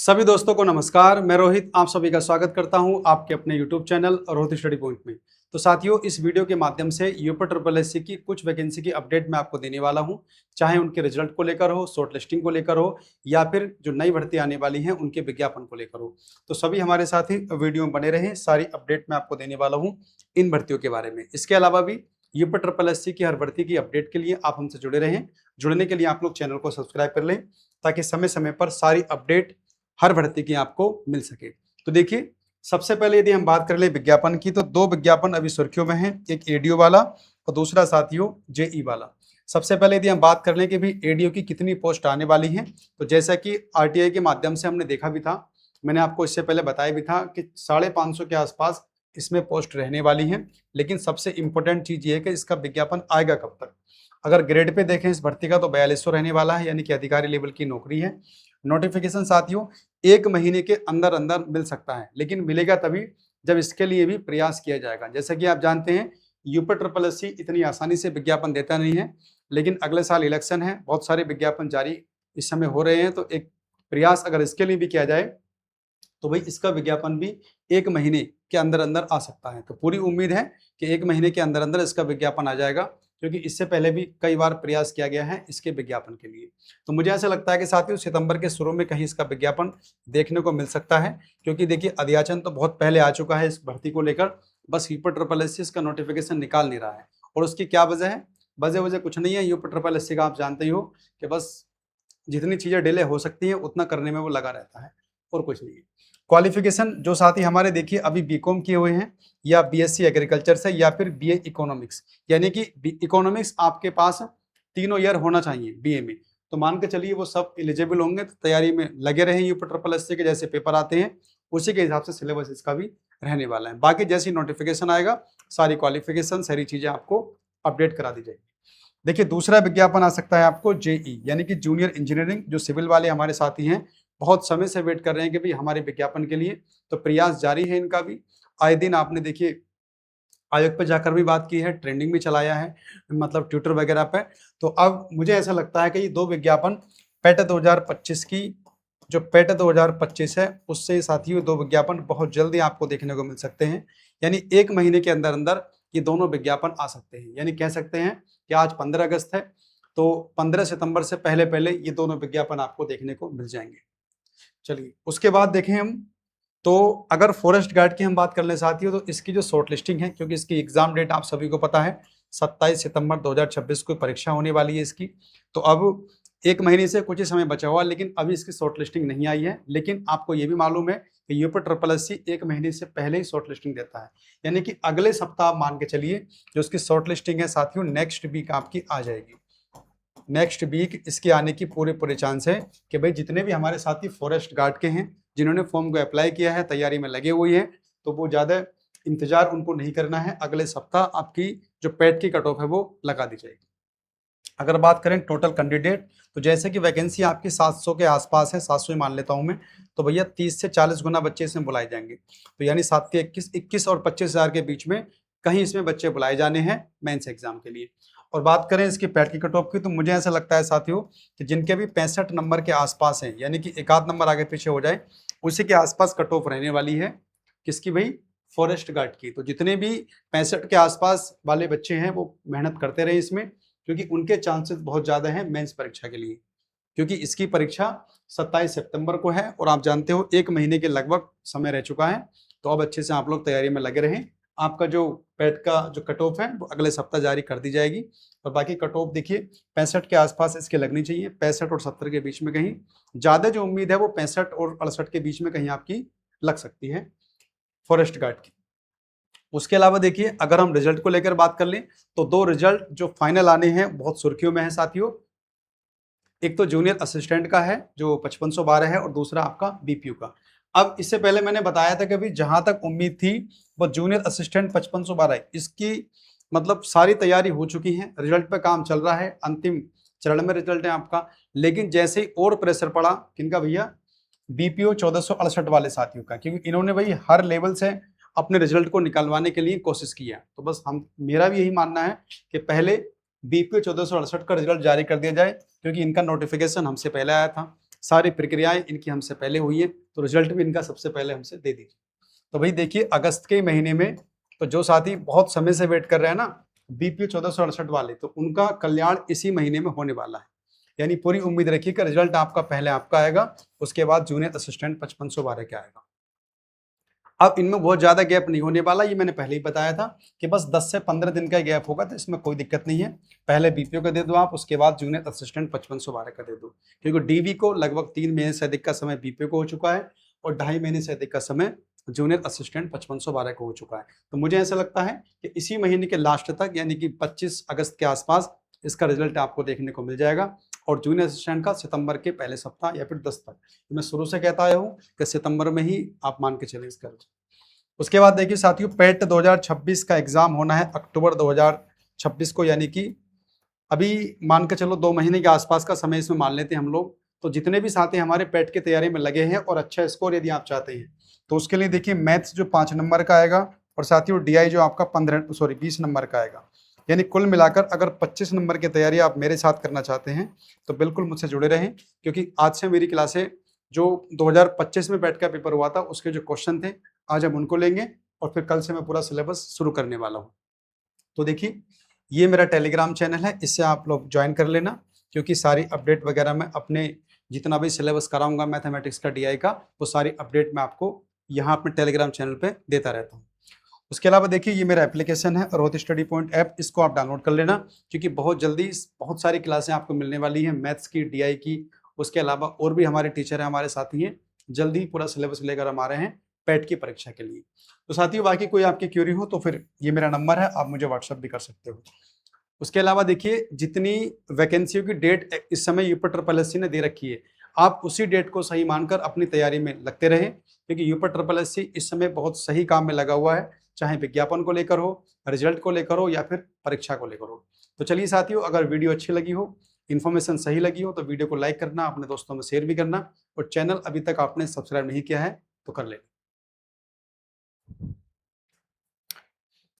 सभी दोस्तों को नमस्कार। मैं रोहित आप सभी का स्वागत करता हूं आपके अपने YouTube channel Rohit study point में। तो साथियों, इस वीडियो के माध्यम से यूपी ट्रिपल एससी की कुछ वैकेंसी की अपडेट मैं आपको देने वाला हूं, चाहे उनके रिजल्ट को लेकर हो, शॉर्ट लिस्टिंग को लेकर हो, या फिर जो नई भर्ती आने वाली है उनके विज्ञापन को लेकर हो। तो सभी हमारे साथ ही वीडियो में बने रहें, सारी अपडेट मैं आपको देने वाला हूँ इन भर्तियों के बारे में। इसके अलावा भी यूपी ट्रिपल एससी की हर भर्ती की अपडेट के लिए आप हमसे जुड़े रहें। जुड़ने के लिए आप लोग चैनल को सब्सक्राइब कर लें ताकि समय समय पर सारी अपडेट हर भर्ती की आपको मिल सके। तो देखिए, सबसे पहले यदि हम बात कर ले विज्ञापन की, तो दो विज्ञापन अभी सुर्खियों में हैं, एक एडीओ वाला और दूसरा साथियों जेई वाला। सबसे पहले यदि हम बात कर लें कि भी एडीओ की कितनी पोस्ट आने वाली है, तो जैसा कि आरटीआई के माध्यम से हमने देखा भी था, मैंने आपको इससे पहले बताया भी था कि 550 के आसपास इसमें पोस्ट रहने वाली है। लेकिन सबसे इंपॉर्टेंट चीज ये है कि इसका विज्ञापन आएगा कब तक। अगर ग्रेड पे देखें इस भर्ती का, तो 4200 रहने वाला है, यानी कि अधिकारी लेवल की नौकरी है। नोटिफिकेशन साथियों 1 महीने के अंदर अंदर मिल सकता है, लेकिन मिलेगा तभी जब इसके लिए भी प्रयास किया जाएगा। जैसे कि आप जानते हैं, यूपी ट्रिपल एससी इतनी आसानी से विज्ञापन देता नहीं है, लेकिन अगले साल इलेक्शन है, बहुत सारे विज्ञापन जारी इस समय हो रहे हैं। तो एक प्रयास अगर इसके लिए भी किया जाए तो भाई इसका विज्ञापन भी 1 महीने के अंदर अंदर आ सकता है। तो पूरी उम्मीद है कि 1 महीने के अंदर अंदर इसका विज्ञापन आ जाएगा, क्योंकि इससे पहले भी कई बार प्रयास किया गया है इसके विज्ञापन के लिए। तो मुझे ऐसा लगता है कि साथियों सितंबर के शुरू में कहीं इसका विज्ञापन देखने को मिल सकता है, क्योंकि देखिए अध्याचन तो बहुत पहले आ चुका है इस भर्ती को लेकर, बस यूपी ट्रिपल एससी इसका नोटिफिकेशन निकाल नहीं रहा है। और उसकी क्या वजह है? वजह कुछ नहीं है, यूपी ट्रिपल एससी का आप जानते ही हो कि बस जितनी चीजें डिले हो सकती हैं उतना करने में वो लगा रहता है, और कुछ नहीं है। क्वालिफिकेशन जो साथी हमारे देखिए अभी बीकॉम किए हुए हैं, या बीएससी एग्रीकल्चर से, या फिर बीए इकोनॉमिक्स, यानी कि इकोनॉमिक्स आपके पास तीनों ईयर होना चाहिए बीए में, तो मान के चलिए वो सब एलिजिबल होंगे। तो तैयारी में लगे रहे, यूपी ट्रिपल एससी के जैसे पेपर आते हैं उसी के हिसाब से सिलेबस इसका भी रहने वाला है। बाकी जैसी नोटिफिकेशन आएगा सारी क्वालिफिकेशन सारी चीजें आपको अपडेट करा दी जाएगी। देखिए, दूसरा विज्ञापन आ सकता है आपको जेई, यानी कि जूनियर इंजीनियरिंग। जो सिविल वाले हमारे साथी हैं बहुत समय से वेट कर रहे हैं कि भाई हमारे विज्ञापन के लिए, तो प्रयास जारी है इनका भी। आए दिन आपने देखिए आयोग पे जाकर भी बात की है, ट्रेंडिंग भी चलाया है, मतलब ट्विटर वगैरह पे। तो अब मुझे ऐसा लगता है कि ये दो विज्ञापन पेट 2025 की, जो पेट 2025 है उससे साथियों दो विज्ञापन बहुत जल्दी आपको देखने को मिल सकते हैं। यानी 1 महीने के अंदर अंदर ये दोनों विज्ञापन आ सकते हैं। यानी कह सकते हैं कि आज 15 अगस्त है, तो 15 सितंबर से पहले पहले ये दोनों विज्ञापन आपको देखने को मिल जाएंगे। चलिए उसके बाद देखें हम, तो अगर फॉरेस्ट गार्ड की हम बात कर लें साथियों, तो इसकी जो शॉर्ट लिस्टिंग है, क्योंकि इसकी एग्जाम डेट आप सभी को पता है 27 सितंबर 2026 को परीक्षा होने वाली है इसकी। तो अब 1 महीने से कुछ ही समय बचा हुआ, लेकिन अभी इसकी शॉर्ट लिस्टिंग नहीं आई है। लेकिन आपको ये भी मालूम है कि यूपी ट्रिपल एससी 1 महीने से पहले ही शॉर्ट लिस्टिंग देता है, यानी कि अगले सप्ताह मान के चलिए जो इसकी शॉर्ट लिस्टिंग है साथियों नेक्स्ट वीक आपकी आ जाएगी। नेक्स्ट वीक इसके आने की पूरे चांस है कि भाई जितने भी हमारे साथी फॉरेस्ट गार्ड के हैं जिन्होंने फॉर्म को अप्लाई किया है, तैयारी में लगे हुए हैं, तो वो ज़्यादा इंतजार उनको नहीं करना है। अगले सप्ताह आपकी जो पेट की कट ऑफ है वो लगा दी जाएगी। अगर बात करें टोटल कैंडिडेट, तो जैसे कि वैकेंसी आपकी 700 के आसपास है, 700 ही मान लेता हूं मैं, तो भैया 30 से 40 गुना बच्चे इसमें बुलाए जाएंगे। तो यानी 7 के 21 और 25,000 के बीच में कहीं इसमें बच्चे बुलाए जाने हैं मेंस एग्जाम के लिए। और बात करें इसकी पैट की कट ऑफ की, तो मुझे ऐसा लगता है साथियों कि जिनके भी 65 नंबर के आसपास हैं, यानी कि एक आध नंबर आगे पीछे हो जाए, उसी के आसपास कट ऑफ रहने वाली है। किसकी भाई? फॉरेस्ट गार्ड की। तो जितने भी 65 के आसपास वाले बच्चे हैं वो मेहनत करते रहे इसमें, क्योंकि उनके चांसेस बहुत ज़्यादा हैं मेंस परीक्षा के लिए, क्योंकि इसकी परीक्षा 27 सितंबर को है और आप जानते हो 1 महीने के लगभग समय रह चुका है। तो अब अच्छे से आप लोग तैयारी में लगे रहें। आपका जो पेट का जो कट ऑफ है वो अगले सप्ताह जारी कर दी जाएगी। और बाकी कट ऑफ देखिए 65 के आसपास इसके लगनी चाहिए, 65 और 70 के बीच में कहीं। ज़्यादा जो उम्मीद है वो 65 और 68 के बीच में कहीं आपकी लग सकती है फॉरेस्ट गार्ड की। उसके अलावा देखिए अगर हम रिजल्ट को लेकर बात कर लें, तो दो रिजल्ट जो फाइनल आने हैं बहुत सुर्खियों में है साथियों। एक तो जूनियर असिस्टेंट का है जो 5512 है, और दूसरा आपका बीपीयू का। अब इससे पहले मैंने बताया था कि अभी जहां तक उम्मीद थी वो जूनियर असिस्टेंट 5512 इसकी मतलब सारी तैयारी हो चुकी है, रिजल्ट पे काम चल रहा है, अंतिम चरण में रिजल्ट है आपका। लेकिन जैसे ही और प्रेशर पड़ा किनका भैया? बीपीओ 1468 वाले साथियों का, क्योंकि इन्होंने भाई हर लेवल से अपने रिजल्ट को निकलवाने के लिए कोशिश की है। तो बस हम मेरा भी यही मानना है कि पहले बीपीओ 1468 का रिजल्ट जारी कर दिया जाए, क्योंकि इनका नोटिफिकेशन हमसे पहले आया था। सारी प्रक्रियाएं इनकी हमसे पहले हुई है, तो रिजल्ट भी इनका सबसे पहले हमसे दे दीजिए। तो भाई देखिए, अगस्त के महीने में तो जो साथी बहुत समय से वेट कर रहे हैं ना बीपीओ 1468 वाले, तो उनका कल्याण इसी महीने में होने वाला है। यानी पूरी उम्मीद रखिए कि रिजल्ट आपका पहले आपका आएगा, उसके बाद जूनियर असिस्टेंट 5512 का आएगा। अब इनमें बहुत ज्यादा गैप नहीं होने वाला, ये मैंने पहले ही बताया था कि बस 10 से 15 दिन का गैप होगा, तो इसमें कोई दिक्कत नहीं है। पहले बीपीओ का दे दो आप, उसके बाद जूनियर असिस्टेंट 5512 का दे दो, क्योंकि डीवी को लगभग 3 महीने से अधिक का समय बीपीओ को हो चुका है और 2.5 महीने से अधिक का समय जूनियर असिस्टेंट 5512 को हो चुका है। तो मुझे ऐसा लगता है कि इसी महीने के लास्ट तक, यानी कि 25 अगस्त के आसपास इसका रिजल्ट आपको देखने को मिल जाएगा, और जूनियर असिस्टेंट का सितंबर के पहले सप्ताह या फिर 10 तक। मैं शुरू से कहता आया हूँ कि सितंबर में ही आप मान के चलें इसका। उसके बाद देखिए साथियों, पेट 2026 का एग्जाम होना है अक्टूबर 2026 को, यानी कि अभी मान के चलो 2 महीने के आसपास का समय इसमें मान लेते हैं हम लोग। तो जितने भी साथी हमारे पेट की तैयारी में लगे हैं और अच्छा स्कोर यदि आप चाहते हैं, तो उसके लिए देखिए मैथ्स जो 5 नंबर का आएगा, और साथियों डीआई जो आपका 20 नंबर का आएगा। यानी कुल मिलाकर अगर 25 नंबर की तैयारी आप मेरे साथ करना चाहते हैं तो बिल्कुल मुझसे जुड़े रहें, क्योंकि आज से मेरी क्लासें जो 2025 में पेट का पेपर हुआ था उसके जो क्वेश्चन थे आज हम उनको लेंगे, और फिर कल से मैं पूरा सिलेबस शुरू करने वाला हूँ। तो देखिए, ये मेरा टेलीग्राम चैनल है, इससे आप लोग ज्वाइन कर लेना, क्योंकि सारी अपडेट वगैरह मैं अपने जितना भी सिलेबस कराऊंगा मैथमेटिक्स का डीआई का, वो सारी अपडेट मैं आपको यहाँ अपने टेलीग्राम चैनल पे देता रहता हूँ। उसके अलावा देखिए, ये मेरा एप्लीकेशन है रोहित स्टडी पॉइंट ऐप, इसको आप डाउनलोड कर लेना, क्योंकि बहुत जल्दी बहुत सारी क्लासें आपको मिलने वाली हैं मैथ्स की, डीआई की। उसके अलावा और भी हमारे टीचर हैं, हमारे साथी हैं, जल्दी पूरा सिलेबस लेकर हम आ रहे हैं पेट की परीक्षा के लिए। तो साथियों, बाकी कोई आपकी क्यूरी हो तो फिर ये मेरा नंबर है, आप मुझे व्हाट्सअप भी कर सकते हो। उसके अलावा देखिए, जितनी वैकेंसियों की डेट इस समय यूपी ट्रिपल एससी ने दे रखी है, आप उसी डेट को सही मानकर अपनी तैयारी में लगते रहें, क्योंकि यूपी ट्रिपल एससी इस समय बहुत सही काम में लगा हुआ है, चाहे विज्ञापन को लेकर हो, रिजल्ट को लेकर हो, या फिर परीक्षा को लेकर हो। तो चलिए साथियों, अगर वीडियो अच्छी लगी हो, इन्फॉर्मेशन सही लगी हो, तो वीडियो को लाइक करना, अपने दोस्तों में शेयर भी करना, और चैनल अभी तक आपने सब्सक्राइब नहीं किया है तो कर लेना।